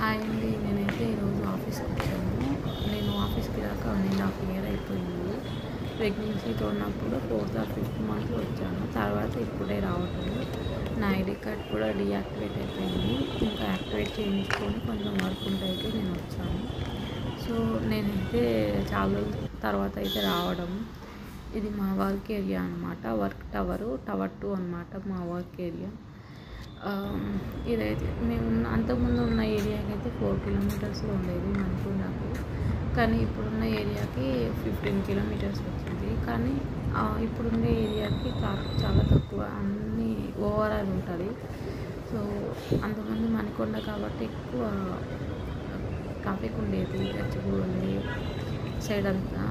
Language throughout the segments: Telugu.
హాయ్ అండి. నేనైతే ఈరోజు ఆఫీస్కి వచ్చాను. నేను ఆఫీస్కి రాక 1.5 ఇయర్ అయిపోయింది. ప్రెగ్నెన్సీతో ఉన్నప్పుడు 4th or 5th మంత్లో వచ్చాను. తర్వాత ఇప్పుడే రావటం. నా ఐడి కార్డ్ కూడా డీయాక్టివేట్ అయిపోయింది. ఇంకా యాక్టివేట్ చేయించుకొని కొంచెం వర్క్ ఉంటే అయితే నేను వచ్చాను. సో నేనైతే చాలా రోజుల తర్వాత అయితే రావడం. ఇది మా వర్క్ ఏరియా అనమాట. వర్క్ టవర్ 2 అనమాట మా వర్క్ ఏరియా. ఇదైతే మేము అంతకుముందు ఉన్న ఏరియాకి అయితే 4 కిలోమీటర్స్లో ఉండేది మణికొండకు. కానీ ఇప్పుడున్న ఏరియాకి 15 కిలోమీటర్స్ వచ్చింది. కానీ ఇప్పుడుండే ఏరియాకి ట్రాఫిక్ చాలా తక్కువ, అన్నీ ఓవరాల్ ఉంటుంది. సో అంతకుముందు మణికొండ కాబట్టి ఎక్కువ ట్రాఫిక్ ఉండేది. గచ్చిబౌలి సైడ్ అంతా,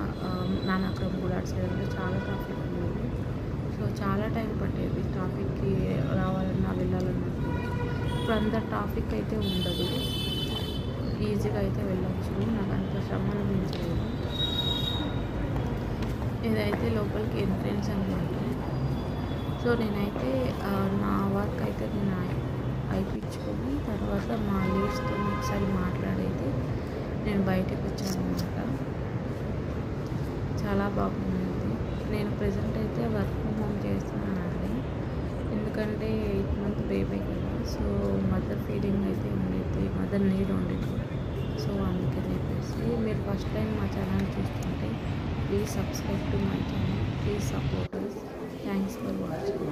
నానాక్రమ్ కూడా అటు సైడ్ అంతా చాలా ట్రాఫిక్ ఉండేది. సో చాలా టైం పట్టేది ట్రాఫిక్కి రావాలన్నా వెళ్ళాలన్నా కూడా. ఇప్పుడు అంత ట్రాఫిక్ అయితే ఉండదు, ఈజీగా అయితే వెళ్ళొచ్చు. నాకు అంత శ్రమ అనిపించలేదు. ఇదైతే లోపలికి ఎంట్రెన్స్ అనమాట. సో నేనైతే నా వర్క్ అయితే నేను అయిపించుకొని తర్వాత మా లీడ్స్తో ఒకసారి మాట్లాడైతే నేను బయటకు వచ్చాను అనమాట. చాలా బాగుంది. నేను ప్రజెంట్ అయితే వర్క్ ఫ్రమ్ హోమ్ చేస్తున్నానండి. ఎందుకంటే 8 month బేబీ కదా. సో మదర్ ఫీడింగ్ అయితే ఉండేది, మదర్ నీడ్ ఉండేది. సో అందుకని చెప్పేసి మీరు ఫస్ట్ టైం మా ఛానల్ చూస్తుంటే please subscribe to my channel, please support us. Thanks for watching.